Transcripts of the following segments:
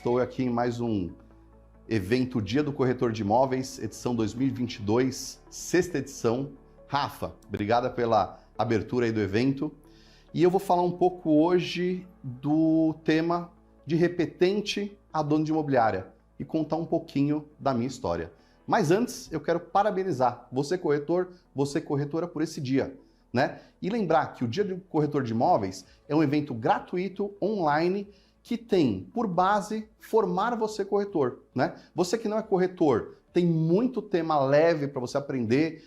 Estou aqui em mais um evento Dia do Corretor de Imóveis, edição 2022, sexta edição. Rafa, obrigada pela abertura aí do evento. E eu vou falar um pouco hoje do tema de repetente a dono de imobiliária e contar um pouquinho da minha história. Mas antes, eu quero parabenizar você, corretor, você, corretora, por esse dia, né? E lembrar que o Dia do Corretor de Imóveis é um evento gratuito, online, que tem por base formar você corretor, né? Você que não é corretor, tem muito tema leve para você aprender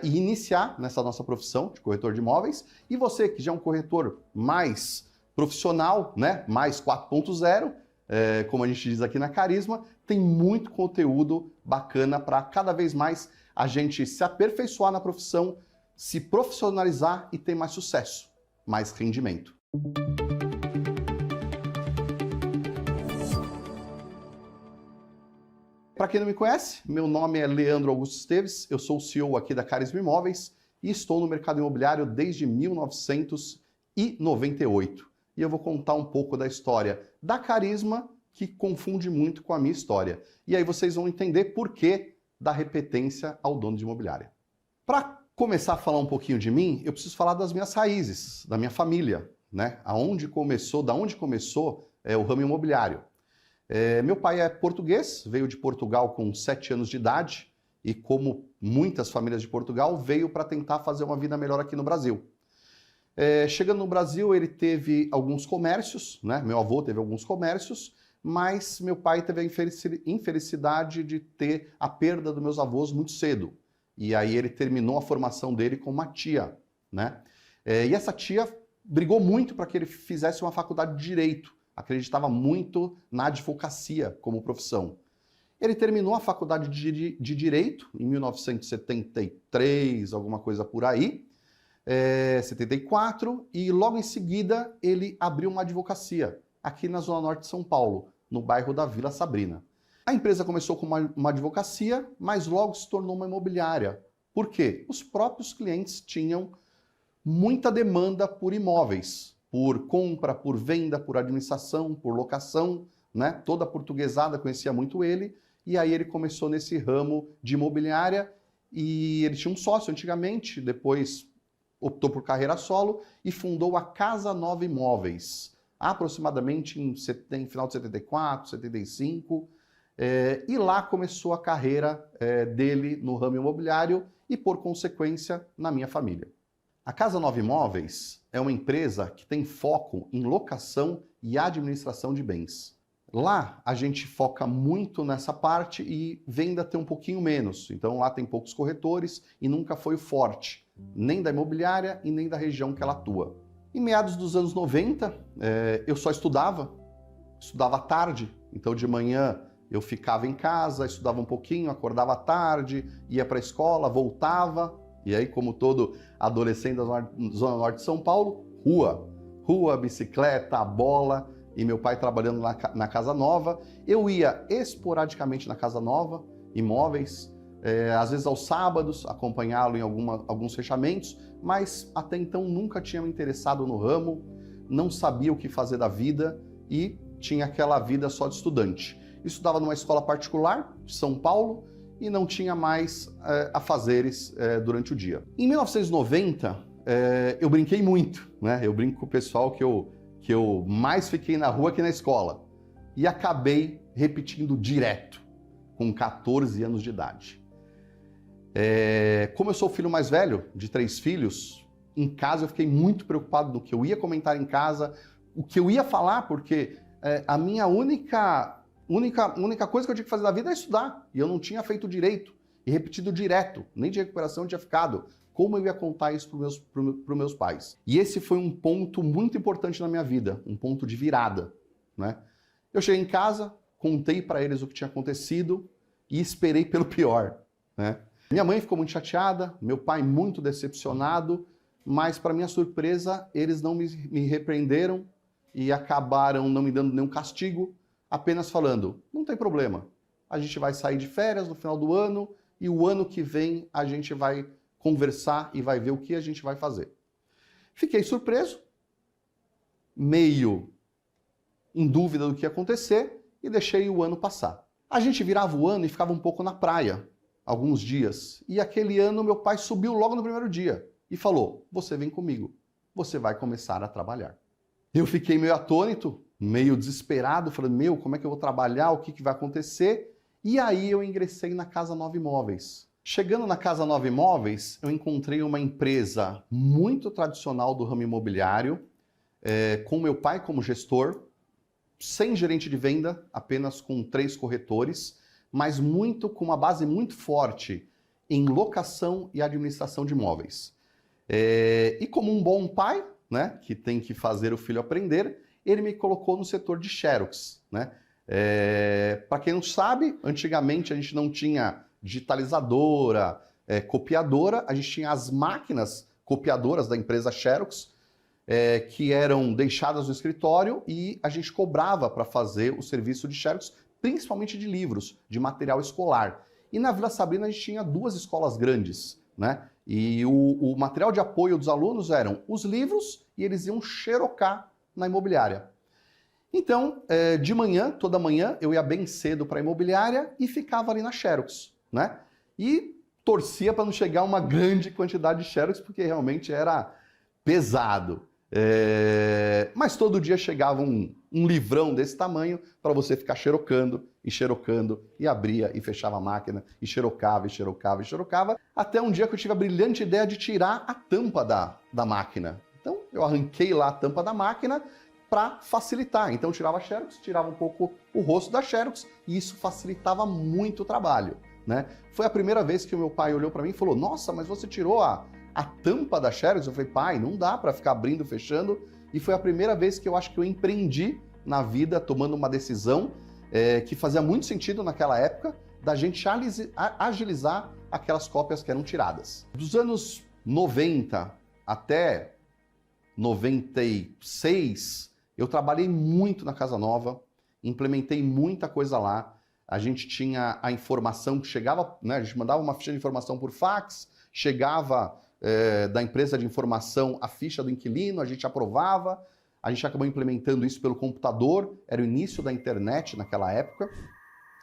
e iniciar nessa nossa profissão de corretor de imóveis. E você que já é um corretor mais profissional, né? Mais 4.0, como a gente diz aqui na Carisma, tem muito conteúdo bacana para cada vez mais a gente se aperfeiçoar na profissão, se profissionalizar e ter mais sucesso, mais rendimento. Para quem não me conhece, meu nome é Leandro Augusto Esteves, eu sou o CEO aqui da Carisma Imóveis e estou no mercado imobiliário desde 1998. E eu vou contar um pouco da história da Carisma, que confunde muito com a minha história. E aí vocês vão entender por que da repetência ao dono de imobiliária. Para começar a falar um pouquinho de mim, eu preciso falar das minhas raízes, da minha família, né? Da onde começou o ramo imobiliário. Meu pai é português, veio de Portugal com 7 anos de idade e, como muitas famílias de Portugal, veio para tentar fazer uma vida melhor aqui no Brasil. Chegando no Brasil, ele teve alguns comércios, né? Meu avô teve alguns comércios, mas meu pai teve a infelicidade de ter a perda dos meus avós muito cedo. E aí ele terminou a formação dele com uma tia, né? E essa tia brigou muito para que ele fizesse uma faculdade de Direito. Acreditava muito na advocacia como profissão. Ele terminou a faculdade de Direito em 1973, alguma coisa por aí, 74, e logo em seguida ele abriu uma advocacia aqui na Zona Norte de São Paulo, no bairro da Vila Sabrina. A empresa começou com uma advocacia, mas logo se tornou uma imobiliária. Por quê? Os próprios clientes tinham muita demanda por imóveis, por compra, por venda, por administração, por locação, né? Toda a portuguesada conhecia muito ele, e aí ele começou nesse ramo de imobiliária, e ele tinha um sócio antigamente, depois optou por carreira solo e fundou a Casa Nova Imóveis, aproximadamente em final de 74, 75, e lá começou a carreira dele no ramo imobiliário e, por consequência, na minha família. A Casa Nova Imóveis é uma empresa que tem foco em locação e administração de bens. Lá a gente foca muito nessa parte e venda tem um pouquinho menos. Então lá tem poucos corretores e nunca foi o forte, nem da imobiliária e nem da região que ela atua. Em meados dos anos 90, eu só estudava à tarde. Então de manhã eu ficava em casa, estudava um pouquinho, acordava à tarde, ia para a escola, voltava. E aí, como todo adolescente da Zona Norte de São Paulo, rua, bicicleta, bola, e meu pai trabalhando na Casa Nova. Eu ia esporadicamente na Casa Nova, imóveis, às vezes aos sábados, acompanhá-lo em alguns fechamentos, mas até então nunca tinha me interessado no ramo, não sabia o que fazer da vida e tinha aquela vida só de estudante. Estudava numa escola particular de São Paulo, e não tinha mais afazeres durante o dia. Em 1990, eu brinquei muito, né? Eu brinco com o pessoal que eu mais fiquei na rua que na escola. E acabei repetindo direto, com 14 anos de idade. Como eu sou o filho mais velho, de 3 filhos, em casa eu fiquei muito preocupado do que eu ia comentar em casa, o que eu ia falar, porque a minha única coisa que eu tinha que fazer na vida era estudar. E eu não tinha feito direito e repetido direto, nem de recuperação eu tinha ficado. Como eu ia contar isso para meus pais? E esse foi um ponto muito importante na minha vida, um ponto de virada, né? Eu cheguei em casa, contei para eles o que tinha acontecido e esperei pelo pior, né? Minha mãe ficou muito chateada, meu pai muito decepcionado, mas para minha surpresa, eles não me repreenderam e acabaram não me dando nenhum castigo, apenas falando, não tem problema, a gente vai sair de férias no final do ano e o ano que vem a gente vai conversar e vai ver o que a gente vai fazer. Fiquei surpreso, meio em dúvida do que ia acontecer, e e deixei o ano passar. A gente virava o ano e ficava um pouco na praia, alguns dias. E aquele ano meu pai subiu logo no primeiro dia e falou: você vem comigo, você vai começar a trabalhar. Eu fiquei meio atônito, meio desesperado, falei: meu, como é que eu vou trabalhar, o que vai acontecer? E aí eu ingressei na Casa Nova Imóveis. Chegando na Casa Nova Imóveis, eu encontrei uma empresa muito tradicional do ramo imobiliário, com meu pai como gestor, sem gerente de venda, apenas com 3 corretores, mas com uma base muito forte em locação e administração de imóveis. E como um bom pai, né, que tem que fazer o filho aprender, ele me colocou no setor de Xerox, né? Para quem não sabe, antigamente a gente não tinha digitalizadora, copiadora, a gente tinha as máquinas copiadoras da empresa Xerox, que eram deixadas no escritório e a gente cobrava para fazer o serviço de Xerox, principalmente de livros, de material escolar. E na Vila Sabrina a gente tinha 2 escolas grandes, né? E o material de apoio dos alunos eram os livros e eles iam xerocar na imobiliária. Então, de manhã, toda manhã, eu ia bem cedo para a imobiliária e ficava ali na Xerox, né? E torcia para não chegar uma grande quantidade de Xerox, porque realmente era pesado. Mas todo dia chegava um livrão desse tamanho para você ficar xerocando, e abria e fechava a máquina, e xerocava, até um dia que eu tive a brilhante ideia de tirar a tampa da máquina. Então, eu arranquei lá a tampa da máquina para facilitar. Então, eu tirava a Xerox, tirava um pouco o rosto da Xerox, e isso facilitava muito o trabalho, né? Foi a primeira vez que o meu pai olhou para mim e falou: nossa, mas você tirou a tampa da Xerox? Eu falei: pai, não dá para ficar abrindo, fechando. E foi a primeira vez que eu acho que eu empreendi na vida, tomando uma decisão que fazia muito sentido naquela época, da gente agilizar aquelas cópias que eram tiradas. Dos anos 90 até 96, eu trabalhei muito na Casa Nova, implementei muita coisa lá. A gente tinha a informação que chegava, né, a gente mandava uma ficha de informação por fax, chegava da empresa de informação a ficha do inquilino, a gente aprovava, a gente acabou implementando isso pelo computador, era o início da internet naquela época,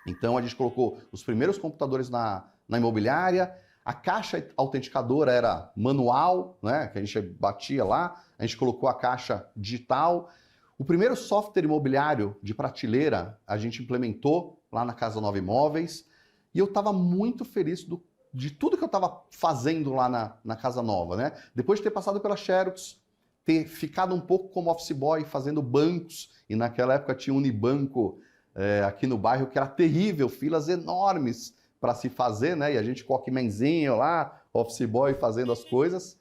então a gente colocou os primeiros computadores na imobiliária, a caixa autenticadora era manual, né, que a gente batia lá, a gente colocou a caixa digital. O primeiro software imobiliário de prateleira a gente implementou lá na Casa Nova Imóveis, e eu estava muito feliz de tudo que eu estava fazendo lá na Casa Nova, né? Depois de ter passado pela Xerox, ter ficado um pouco como office boy fazendo bancos, e naquela época tinha um Unibanco aqui no bairro que era terrível, filas enormes para se fazer, né? E a gente com o Walkmanzinho lá, office boy fazendo as coisas.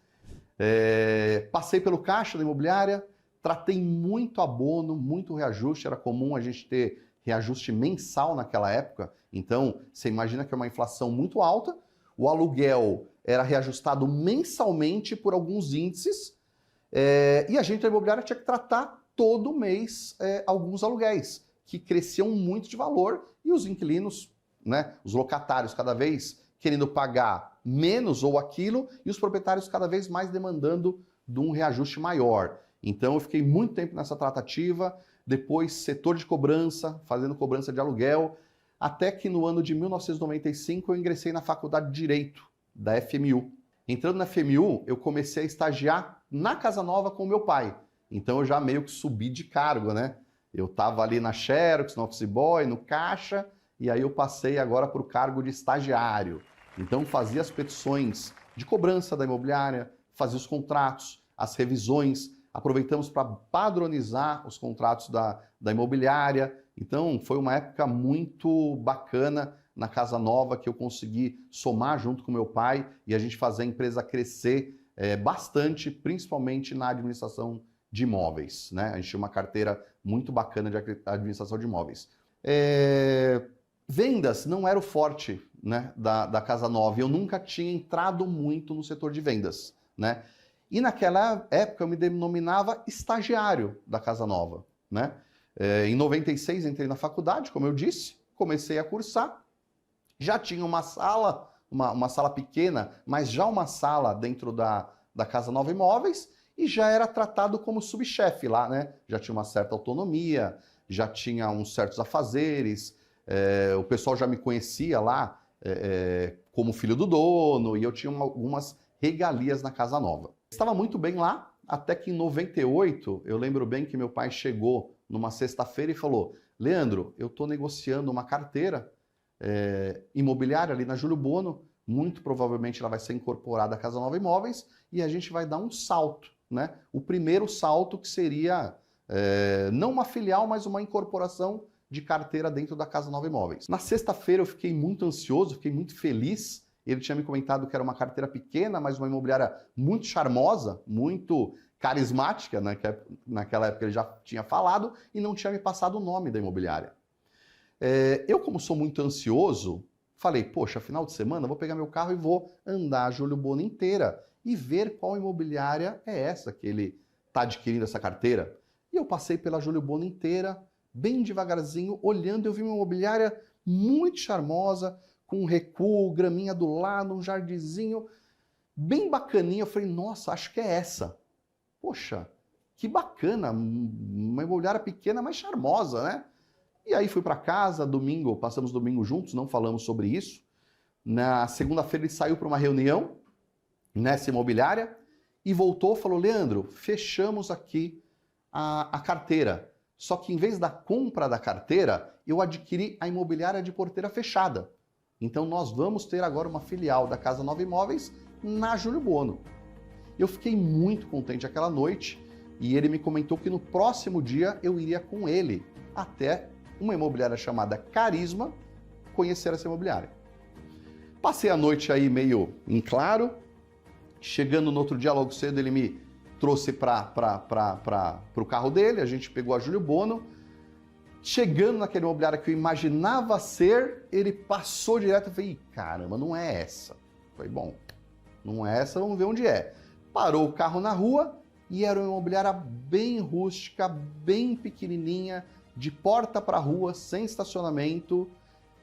Passei pelo caixa da imobiliária, tratei muito abono, muito reajuste, era comum a gente ter reajuste mensal naquela época, então você imagina que é uma inflação muito alta, o aluguel era reajustado mensalmente por alguns índices, e a gente da imobiliária tinha que tratar todo mês alguns aluguéis, que cresciam muito de valor, e os inquilinos, né, os locatários cada vez querendo pagar menos ou aquilo, e os proprietários cada vez mais demandando de um reajuste maior. Então eu fiquei muito tempo nessa tratativa, depois setor de cobrança, fazendo cobrança de aluguel, até que no ano de 1995 eu ingressei na Faculdade de Direito da FMU. Entrando na FMU, eu comecei a estagiar na Casa Nova com o meu pai. Então eu já meio que subi de cargo, né? Eu estava ali na Xerox, no Office Boy, no caixa, e aí eu passei agora para o cargo de estagiário. Então fazia as petições de cobrança da imobiliária, fazia os contratos, as revisões, aproveitamos para padronizar os contratos da imobiliária. Então foi uma época muito bacana na Casa Nova, que eu consegui somar junto com meu pai e a gente fazer a empresa crescer bastante, principalmente na administração de imóveis, né? A gente tinha uma carteira muito bacana de administração de imóveis. Vendas não era o forte, né, da Casa Nova, eu nunca tinha entrado muito no setor de vendas, né? E naquela época eu me denominava estagiário da Casa Nova, né? Em 96 entrei na faculdade, como eu disse, comecei a cursar, já tinha uma sala, uma sala pequena, mas já uma sala dentro da Casa Nova Imóveis, e já era tratado como subchefe lá, né? Já tinha uma certa autonomia, já tinha uns certos afazeres, o pessoal já me conhecia lá como filho do dono, e eu tinha algumas regalias na casa nova. Estava muito bem lá, até que em 98, eu lembro bem que meu pai chegou numa sexta-feira e falou: Leandro, eu estou negociando uma carteira imobiliária ali na Júlio Bono, muito provavelmente ela vai ser incorporada à Casa Nova Imóveis, e a gente vai dar um salto, né? O primeiro salto que seria não uma filial, mas uma incorporação de carteira dentro da Casa Nova Imóveis. Na sexta-feira eu fiquei muito ansioso, fiquei muito feliz. Ele tinha me comentado que era uma carteira pequena, mas uma imobiliária muito charmosa, muito carismática, né? Que naquela época ele já tinha falado, e não tinha me passado o nome da imobiliária. Eu, como sou muito ansioso, falei, poxa, final de semana, vou pegar meu carro e vou andar a Júlio Bono inteira e ver qual imobiliária é essa que ele está adquirindo essa carteira. E eu passei pela Júlio Bono inteira, bem devagarzinho, olhando, eu vi uma imobiliária muito charmosa, com um recuo, graminha do lado, um jardinzinho, bem bacaninha. Eu falei, nossa, acho que é essa. Poxa, que bacana, uma imobiliária pequena, mas charmosa, né? E aí fui para casa, domingo, passamos domingo juntos, não falamos sobre isso. Na segunda-feira ele saiu para uma reunião nessa imobiliária e voltou, falou, Leandro, fechamos aqui a carteira. Só que em vez da compra da carteira, eu adquiri a imobiliária de porteira fechada. Então nós vamos ter agora uma filial da Casa Nova Imóveis na Júlio Bono. Eu fiquei muito contente aquela noite e ele me comentou que no próximo dia eu iria com ele até uma imobiliária chamada Carisma conhecer essa imobiliária. Passei a noite aí meio em claro, chegando no outro dia logo cedo ele me trouxe para o carro dele, a gente pegou a Júlio Bono. Chegando naquele imobiliário que eu imaginava ser, ele passou direto e falei, caramba, não é essa. Falei, bom, não é essa, vamos ver onde é. Parou o carro na rua e era uma imobiliária bem rústica, bem pequenininha, de porta para rua, sem estacionamento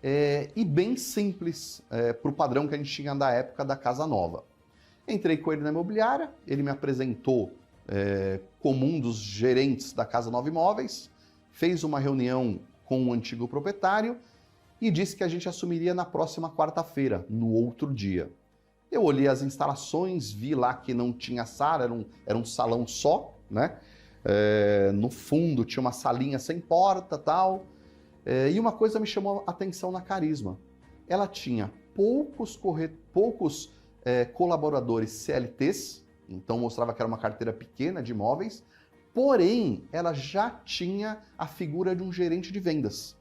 e bem simples para o padrão que a gente tinha da época da Casa Nova. Entrei com ele na imobiliária, ele me apresentou como um dos gerentes da Casa Nova Imóveis, fez uma reunião com o antigo proprietário e disse que a gente assumiria na próxima quarta-feira, no outro dia. Eu olhei as instalações, vi lá que não tinha sala, era um salão só, né? No fundo tinha uma salinha sem porta, tal. E uma coisa me chamou a atenção na Carisma. Ela tinha poucos colaboradores CLTs, então mostrava que era uma carteira pequena de imóveis, porém ela já tinha a figura de um gerente de vendas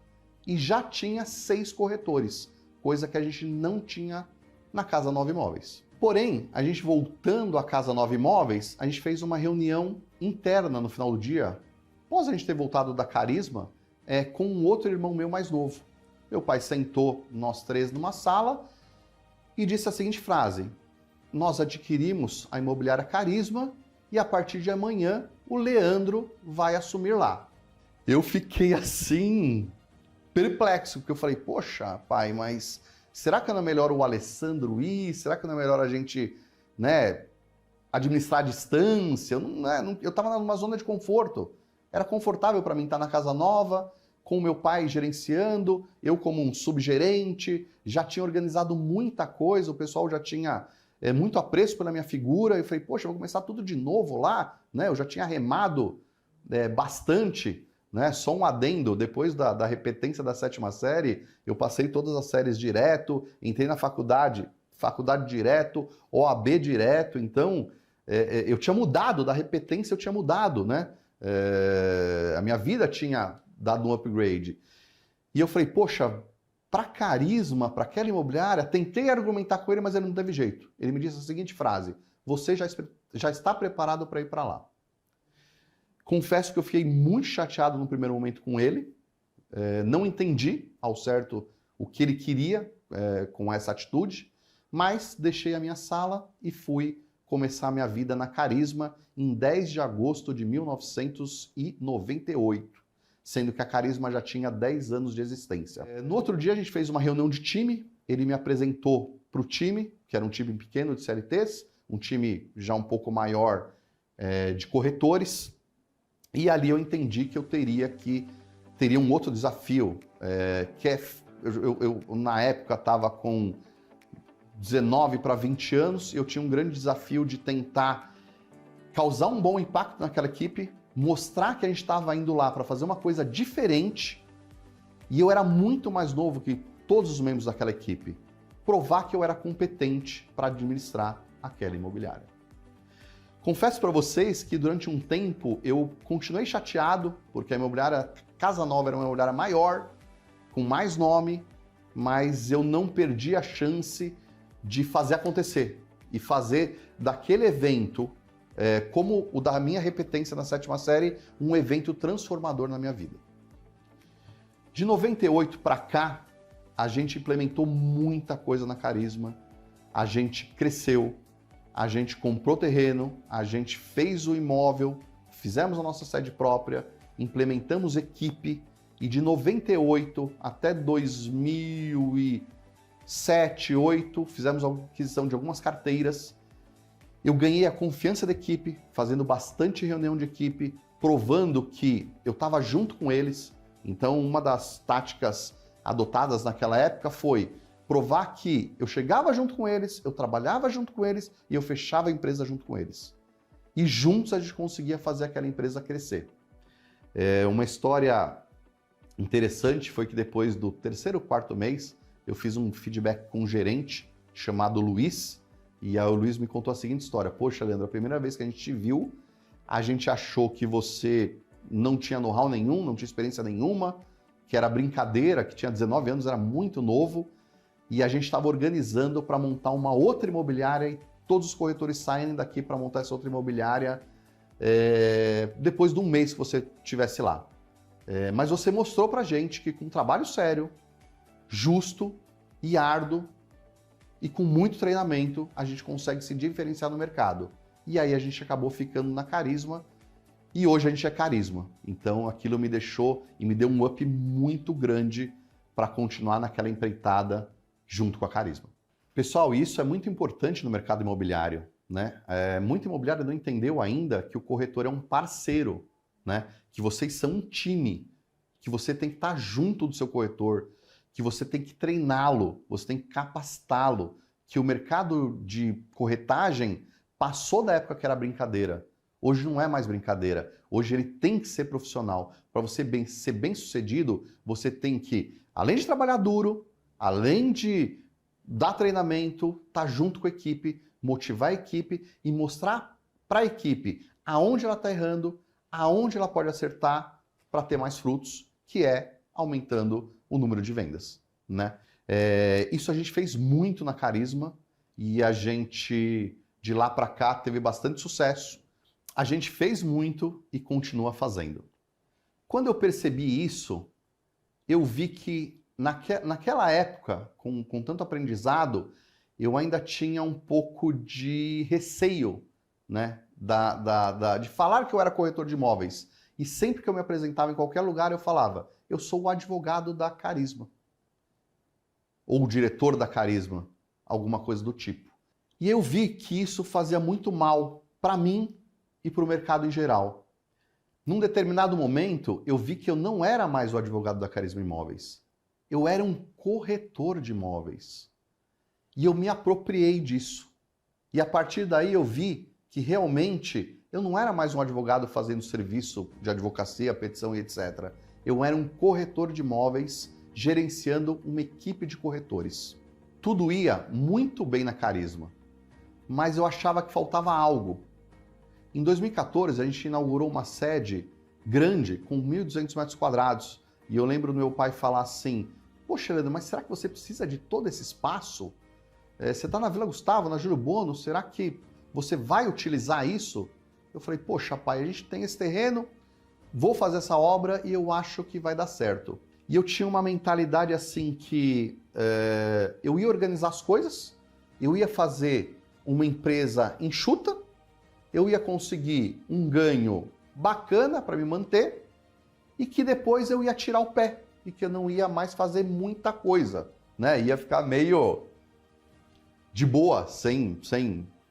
e já tinha 6 corretores, coisa que a gente não tinha na Casa Nova Imóveis. Porém, a gente voltando à Casa Nova Imóveis, a gente fez uma reunião interna no final do dia, após a gente ter voltado da Carisma, com um outro irmão meu mais novo. Meu pai sentou nós 3 numa sala e disse a seguinte frase: nós adquirimos a imobiliária Carisma e a partir de amanhã o Leandro vai assumir lá. Eu fiquei assim, perplexo, porque eu falei, poxa, pai, mas será que não é melhor o Alessandro ir? Será que não é melhor a gente, né, administrar a distância? Eu estava numa zona de conforto. Era confortável para mim estar na casa nova, com o meu pai gerenciando, eu como um subgerente, já tinha organizado muita coisa, o pessoal já tinha muito apreço pela minha figura. Eu falei, poxa, eu vou começar tudo de novo lá, né? Eu já tinha remado bastante, né? Só um adendo, depois da repetência da 7ª série, eu passei todas as séries direto, entrei na faculdade direto, OAB direto, então eu tinha mudado, da repetência eu tinha mudado, né? A minha vida tinha dado um upgrade. E eu falei, poxa, para Carisma, para aquela imobiliária, tentei argumentar com ele, mas ele não teve jeito. Ele me disse a seguinte frase: você já está preparado para ir para lá. Confesso que eu fiquei muito chateado no primeiro momento com ele, não entendi ao certo o que ele queria com essa atitude, mas deixei a minha sala e fui começar a minha vida na Carisma em 10 de agosto de 1998. Sendo que a Carisma já tinha 10 anos de existência. No outro dia a gente fez uma reunião de time, ele me apresentou para o time, que era um time pequeno de CLTs, um time já um pouco maior de corretores, e ali eu entendi que eu teria que teria um outro desafio, que é, eu na época estava com 19 para 20 anos, e eu tinha um grande desafio de tentar causar um bom impacto naquela equipe, mostrar que a gente estava indo lá para fazer uma coisa diferente, e eu era muito mais novo que todos os membros daquela equipe. Provar que eu era competente para administrar aquela imobiliária. Confesso para vocês que durante um tempo eu continuei chateado, porque a imobiliária Casa Nova era uma imobiliária maior, com mais nome, mas eu não perdi a chance de fazer acontecer e fazer daquele evento, como o da minha repetência na 7ª série, um evento transformador na minha vida. De 98 para cá, a gente implementou muita coisa na Carisma, a gente cresceu, a gente comprou terreno, a gente fez o imóvel, fizemos a nossa sede própria, implementamos equipe, e de 98 até 2007, 2008, fizemos a aquisição de algumas carteiras. Eu ganhei a confiança da equipe, fazendo bastante reunião de equipe, provando que eu estava junto com eles. Então, uma das táticas adotadas naquela época foi provar que eu chegava junto com eles, eu trabalhava junto com eles e eu fechava a empresa junto com eles. E juntos a gente conseguia fazer aquela empresa crescer. Uma história interessante foi que depois do 3º, 4º mês, eu fiz um feedback com um gerente chamado Luiz, e aí o Luiz me contou a seguinte história: poxa, Leandro, a primeira vez que a gente te viu, a gente achou que você não tinha know-how nenhum, não tinha experiência nenhuma, que era brincadeira, que tinha 19 anos, era muito novo, e a gente estava organizando para montar uma outra imobiliária e todos os corretores saem daqui para montar essa outra imobiliária depois de um mês que você estivesse lá. Mas você mostrou para a gente que com um trabalho sério, justo e árduo e com muito treinamento, a gente consegue se diferenciar no mercado. E aí a gente acabou ficando na Carisma e hoje a gente é Carisma. Então aquilo me deixou e me deu um up muito grande para continuar naquela empreitada junto com a Carisma. Pessoal, isso é muito importante no mercado imobiliário, né? Muito imobiliário não entendeu ainda que o corretor é um parceiro, né? Que vocês são um time, que você tem que estar junto do seu corretor, que você tem que treiná-lo, você tem que capacitá-lo, que o mercado de corretagem passou da época que era brincadeira. Hoje não é mais brincadeira. Hoje ele tem que ser profissional. Para você ser bem sucedido, você tem que, além de trabalhar duro, além de dar treinamento, estar junto com a equipe, motivar a equipe e mostrar para a equipe aonde ela está errando, aonde ela pode acertar para ter mais frutos, que é aumentando o número de vendas, né? Isso a gente fez muito na Carisma e a gente, de lá para cá, teve bastante sucesso. A gente fez muito e continua fazendo. Quando eu percebi isso, eu vi que naquela época, com tanto aprendizado, eu ainda tinha um pouco de receio, né, de falar que eu era corretor de imóveis. E sempre que eu me apresentava em qualquer lugar, eu falava: eu sou o advogado da Carisma. Ou o diretor da Carisma, alguma coisa do tipo. E eu vi que isso fazia muito mal para mim e para o mercado em geral. Num determinado momento, eu vi que eu não era mais o advogado da Carisma Imóveis. Eu era um corretor de imóveis. E eu me apropriei disso. E a partir daí eu vi que realmente eu não era mais um advogado fazendo serviço de advocacia, petição e etc. Eu era um corretor de imóveis gerenciando uma equipe de corretores. Tudo ia muito bem na Carisma, mas eu achava que faltava algo. Em 2014, a gente inaugurou uma sede grande, com 1.200 metros quadrados. E eu lembro do meu pai falar assim: poxa, Leandro, mas será que você precisa de todo esse espaço? Você está na Vila Gustavo, na Júlio Bono, será que você vai utilizar isso? Eu falei: poxa, pai, a gente tem esse terreno, vou fazer essa obra e eu acho que vai dar certo. E eu tinha uma mentalidade assim que eu ia organizar as coisas, eu ia fazer uma empresa enxuta, eu ia conseguir um ganho bacana para me manter e que depois eu ia tirar o pé e que eu não ia mais fazer muita coisa, né? Ia ficar meio de boa, sem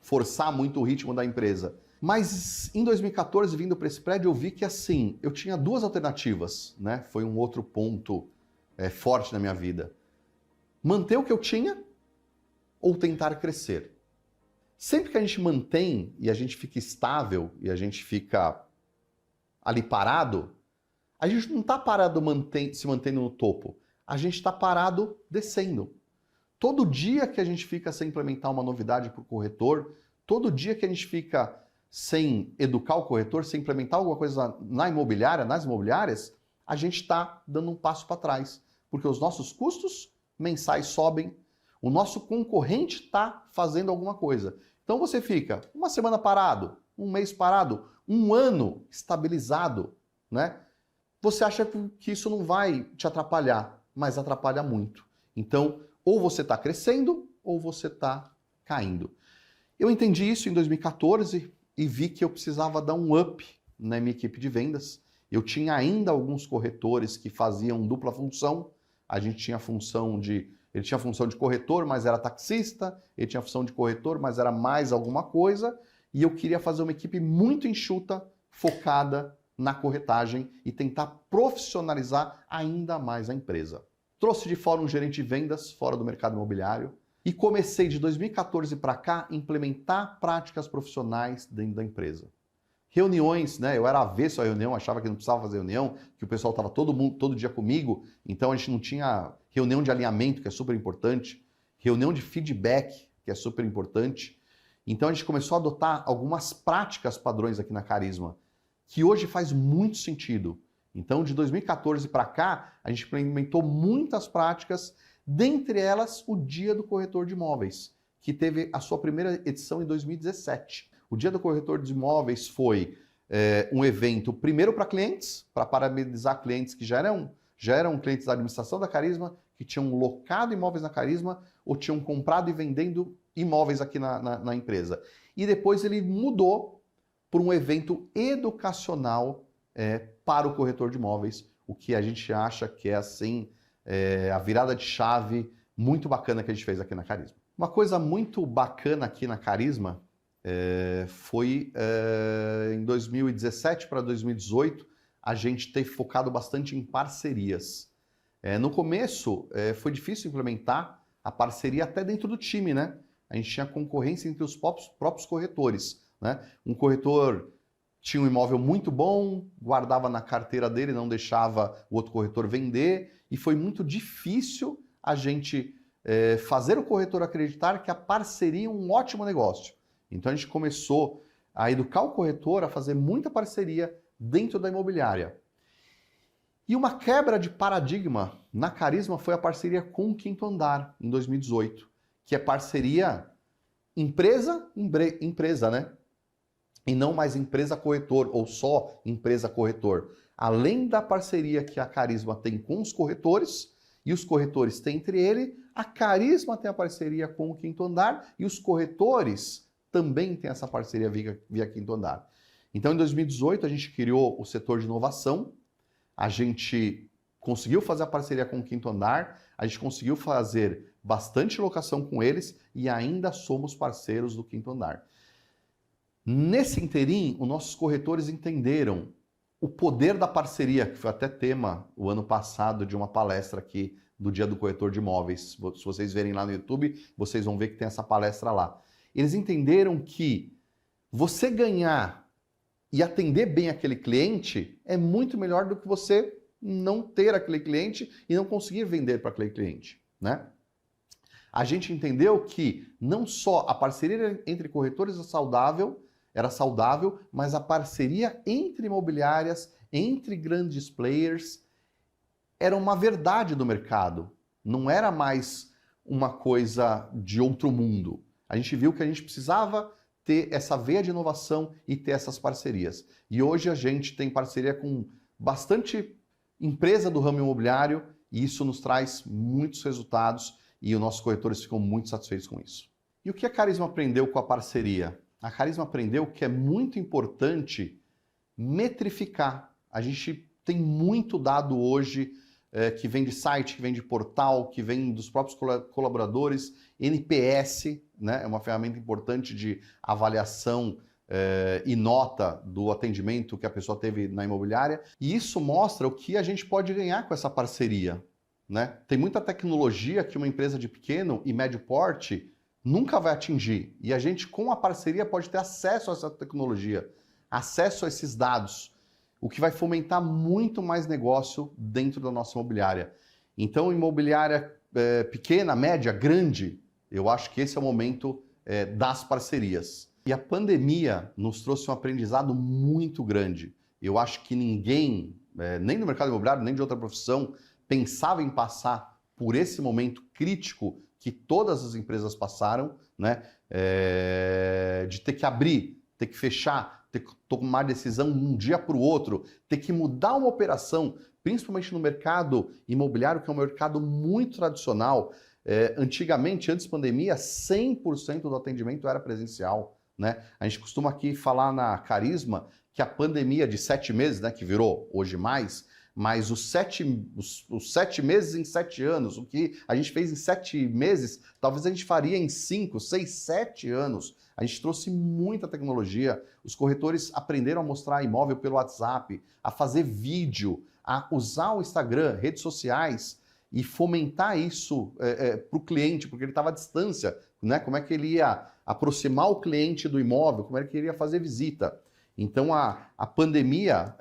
forçar muito o ritmo da empresa. Mas em 2014, vindo para esse prédio, eu vi que assim, eu tinha duas alternativas, né? Foi um outro ponto forte na minha vida. Manter o que eu tinha ou tentar crescer. Sempre que a gente mantém e a gente fica estável e a gente fica ali parado, a gente não está parado se mantendo no topo, a gente está parado descendo. Todo dia que a gente fica sem implementar uma novidade para o corretor, todo dia que a gente fica sem educar o corretor, sem implementar alguma coisa na imobiliária, nas imobiliárias, a gente está dando um passo para trás, porque os nossos custos mensais sobem, o nosso concorrente está fazendo alguma coisa. Então você fica uma semana parado, um mês parado, um ano estabilizado, né? Você acha que isso não vai te atrapalhar, mas atrapalha muito. Então, ou você está crescendo, ou você está caindo. Eu entendi isso em 2014 e vi que eu precisava dar um up na minha equipe de vendas. Eu tinha ainda alguns corretores que faziam dupla função. A gente tinha função de... Ele tinha função de corretor, mas era taxista. Ele tinha função de corretor, mas era mais alguma coisa. E eu queria fazer uma equipe muito enxuta, focada na corretagem e tentar profissionalizar ainda mais a empresa. Trouxe de fora um gerente de vendas fora do mercado imobiliário e comecei de 2014 para cá a implementar práticas profissionais dentro da empresa. Reuniões, né? Eu era avesso à reunião, achava que não precisava fazer reunião, que o pessoal estava todo dia comigo, então a gente não tinha reunião de alinhamento, que é super importante, reunião de feedback, que é super importante. Então a gente começou a adotar algumas práticas padrões aqui na Carisma, que hoje faz muito sentido. Então, de 2014 para cá, a gente implementou muitas práticas, dentre elas o Dia do Corretor de Imóveis, que teve a sua primeira edição em 2017. O Dia do Corretor de Imóveis foi um evento, primeiro para clientes, para parabenizar clientes que já eram clientes da administração da Carisma, que tinham locado imóveis na Carisma ou tinham comprado e vendendo imóveis aqui na empresa. E depois ele mudou para um evento educacional para o corretor de imóveis, o que a gente acha que é assim a virada de chave muito bacana que a gente fez aqui na Carisma. Uma coisa muito bacana aqui na Carisma foi em 2017 para 2018 a gente ter focado bastante em parcerias. No começo foi difícil implementar a parceria até dentro do time, né? A gente tinha concorrência entre os próprios corretores, né? Um corretor tinha um imóvel muito bom, guardava na carteira dele, não deixava o outro corretor vender, e foi muito difícil a gente fazer o corretor acreditar que a parceria é um ótimo negócio. Então a gente começou a educar o corretor a fazer muita parceria dentro da imobiliária. E uma quebra de paradigma na Carisma foi a parceria com o Quinto Andar, em 2018, que é parceria empresa, né? E não mais empresa-corretor, ou só empresa-corretor. Além da parceria que a Carisma tem com os corretores, e os corretores têm entre ele, a Carisma tem a parceria com o Quinto Andar, e os corretores também têm essa parceria via Quinto Andar. Então, em 2018, a gente criou o setor de inovação, a gente conseguiu fazer a parceria com o Quinto Andar, a gente conseguiu fazer bastante locação com eles, e ainda somos parceiros do Quinto Andar. Nesse interim, os nossos corretores entenderam o poder da parceria, que foi até tema o ano passado de uma palestra aqui do Dia do Corretor de Imóveis. Se vocês verem lá no YouTube, vocês vão ver que tem essa palestra lá. Eles entenderam que você ganhar e atender bem aquele cliente é muito melhor do que você não ter aquele cliente e não conseguir vender para aquele cliente, né? A gente entendeu que não só a parceria entre corretores era saudável, mas a parceria entre imobiliárias, entre grandes players, era uma verdade do mercado. Não era mais uma coisa de outro mundo. A gente viu que a gente precisava ter essa veia de inovação e ter essas parcerias. E hoje a gente tem parceria com bastante empresa do ramo imobiliário e isso nos traz muitos resultados e os nossos corretores ficam muito satisfeitos com isso. E o que a Carisma aprendeu com a parceria? A Carisma aprendeu que é muito importante metrificar. A gente tem muito dado hoje que vem de site, que vem de portal, que vem dos próprios colaboradores. NPS, né, é uma ferramenta importante de avaliação e nota do atendimento que a pessoa teve na imobiliária. E isso mostra o que a gente pode ganhar com essa parceria, né? Tem muita tecnologia que uma empresa de pequeno e médio porte nunca vai atingir. E a gente, com a parceria, pode ter acesso a essa tecnologia, acesso a esses dados, o que vai fomentar muito mais negócio dentro da nossa imobiliária. Então, imobiliária pequena, média, grande, eu acho que esse é o momento das parcerias. E a pandemia nos trouxe um aprendizado muito grande. Eu acho que ninguém, nem no mercado imobiliário, nem de outra profissão, pensava em passar por esse momento crítico que todas as empresas passaram, né? De ter que abrir, ter que fechar, ter que tomar decisão de um dia para o outro, ter que mudar uma operação, principalmente no mercado imobiliário, que é um mercado muito tradicional. Antigamente, antes da pandemia, 100% do atendimento era presencial, né? A gente costuma aqui falar na Carisma que a pandemia de 7 meses, né, que virou hoje mais, mas os 7 meses em 7 anos, o que a gente fez em 7 meses, talvez a gente faria em 5, 6, 7 anos. A gente trouxe muita tecnologia, os corretores aprenderam a mostrar imóvel pelo WhatsApp, a fazer vídeo, a usar o Instagram, redes sociais e fomentar isso para o cliente, porque ele estava à distância, né? Como é que ele ia aproximar o cliente do imóvel, como é que ele ia fazer visita. Então a pandemia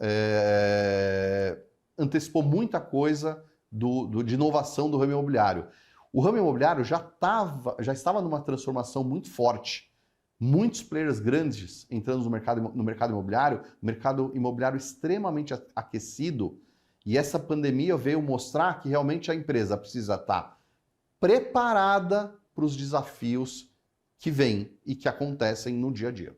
antecipou muita coisa de inovação do ramo imobiliário. O ramo imobiliário já estava numa transformação muito forte. Muitos players grandes entrando no mercado imobiliário extremamente aquecido, e essa pandemia veio mostrar que realmente a empresa precisa estar preparada para os desafios que vêm e que acontecem no dia a dia.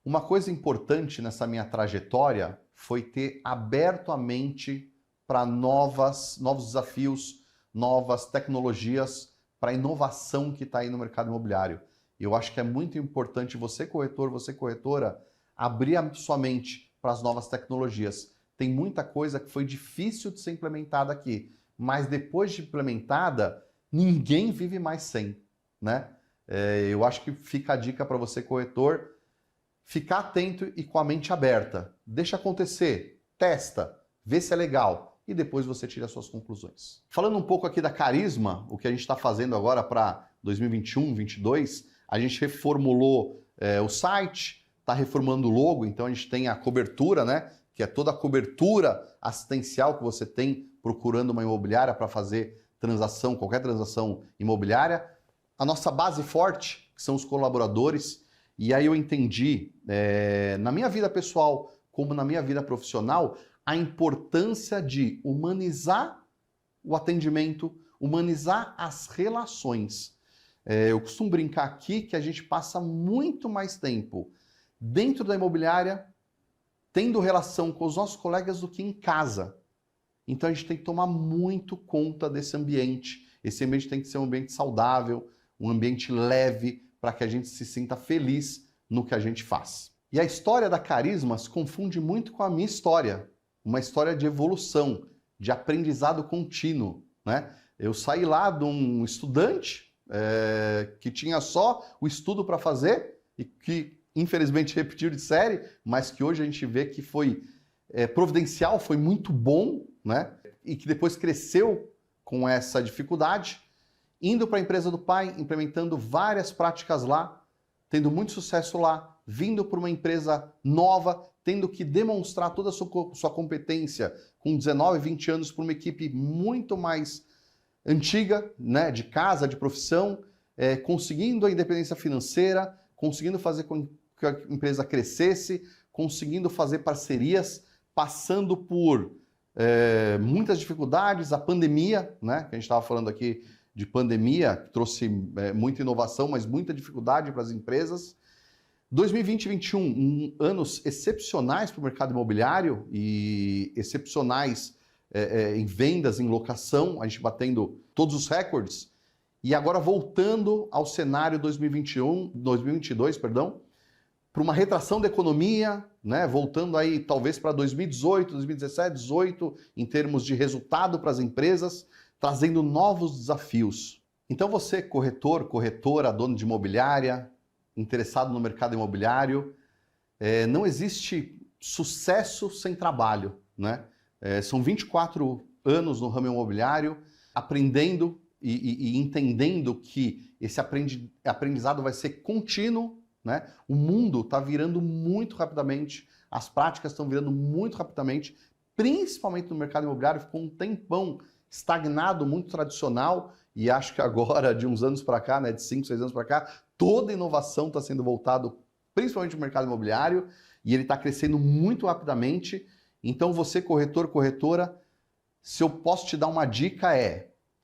Uma coisa importante nessa minha trajetória foi ter aberto a mente para novos desafios, novas tecnologias, para a inovação que está aí no mercado imobiliário. Eu acho que é muito importante você, corretor, você, corretora, abrir a sua mente para as novas tecnologias. Tem muita coisa que foi difícil de ser implementada aqui, mas depois de implementada, ninguém vive mais sem, né? Eu acho que fica a dica para você, corretor, ficar atento e com a mente aberta. Deixa acontecer, testa, vê se é legal e depois você tira as suas conclusões. Falando um pouco aqui da Carisma, o que a gente está fazendo agora para 2021, 2022, a gente reformulou o site, está reformulando o logo, então a gente tem a cobertura, né? Que é toda a cobertura assistencial que você tem procurando uma imobiliária para fazer transação, qualquer transação imobiliária. A nossa base forte, que são os colaboradores, e aí eu entendi, na minha vida pessoal, como na minha vida profissional, a importância de humanizar o atendimento, humanizar as relações. Eu costumo brincar aqui que a gente passa muito mais tempo dentro da imobiliária, tendo relação com os nossos colegas do que em casa. Então a gente tem que tomar muito conta desse ambiente. Esse ambiente tem que ser um ambiente saudável, um ambiente leve, para que a gente se sinta feliz no que a gente faz. E a história da Carisma se confunde muito com a minha história, uma história de evolução, de aprendizado contínuo, né? Eu saí lá de um estudante que tinha só o estudo para fazer e que infelizmente repetiu de série, mas que hoje a gente vê que foi providencial, foi muito bom, né? E que depois cresceu com essa dificuldade, indo para a empresa do pai, implementando várias práticas lá, tendo muito sucesso lá, vindo para uma empresa nova, tendo que demonstrar toda a sua competência com 19, 20 anos para uma equipe muito mais antiga, né, de casa, de profissão, conseguindo a independência financeira, conseguindo fazer com que a empresa crescesse, conseguindo fazer parcerias, passando por muitas dificuldades, a pandemia, né, que a gente estava falando aqui de pandemia, que trouxe muita inovação, mas muita dificuldade para as empresas. 2020 e 2021, anos excepcionais para o mercado imobiliário e excepcionais em vendas, em locação, a gente batendo todos os recordes. E agora voltando ao cenário 2022, perdão, para uma retração da economia, né? Voltando aí talvez para 2018, 2017, 2018, em termos de resultado para as empresas, trazendo novos desafios. Então você, corretor, corretora, dono de imobiliária, interessado no mercado imobiliário, não existe sucesso sem trabalho, né? São 24 anos no ramo imobiliário, aprendendo e entendendo que esse aprendizado vai ser contínuo, né? O mundo está virando muito rapidamente, as práticas estão virando muito rapidamente, principalmente no mercado imobiliário, ficou um tempão estagnado, muito tradicional, e acho que agora, de uns anos para cá, né, de 5, 6 anos para cá, toda inovação está sendo voltada principalmente no mercado imobiliário, e ele está crescendo muito rapidamente. Então você, corretor, corretora, se eu posso te dar uma dica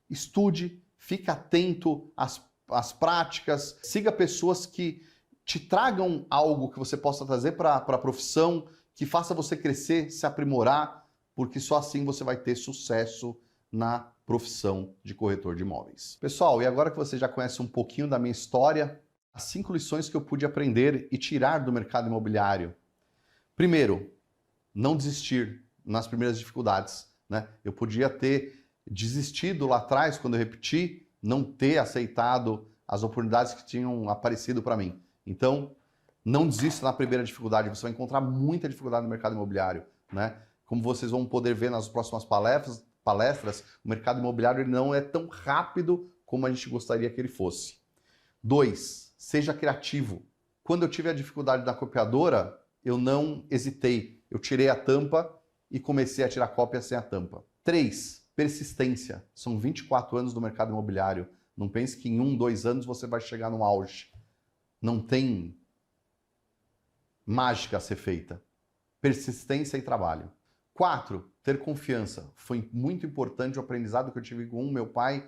estude, fique atento às práticas, siga pessoas que te tragam algo que você possa trazer para a profissão, que faça você crescer, se aprimorar, porque só assim você vai ter sucesso na profissão de corretor de imóveis. Pessoal, e agora que você já conhece um pouquinho da minha história, as 5 lições que eu pude aprender e tirar do mercado imobiliário. Primeiro, não desistir nas primeiras dificuldades, né? Eu podia ter desistido lá atrás, quando eu repeti, não ter aceitado as oportunidades que tinham aparecido para mim. Então, não desista na primeira dificuldade, você vai encontrar muita dificuldade no mercado imobiliário, né? Como vocês vão poder ver nas próximas palestras, o mercado imobiliário ele não é tão rápido como a gente gostaria que ele fosse. 2, seja criativo. Quando eu tive a dificuldade da copiadora, eu não hesitei. Eu tirei a tampa e comecei a tirar cópia sem a tampa. 3, persistência. São 24 anos no mercado imobiliário. Não pense que em 1, 2 anos você vai chegar no auge. Não tem mágica a ser feita. Persistência e trabalho. 4, ter confiança. Foi muito importante o aprendizado que eu tive com meu pai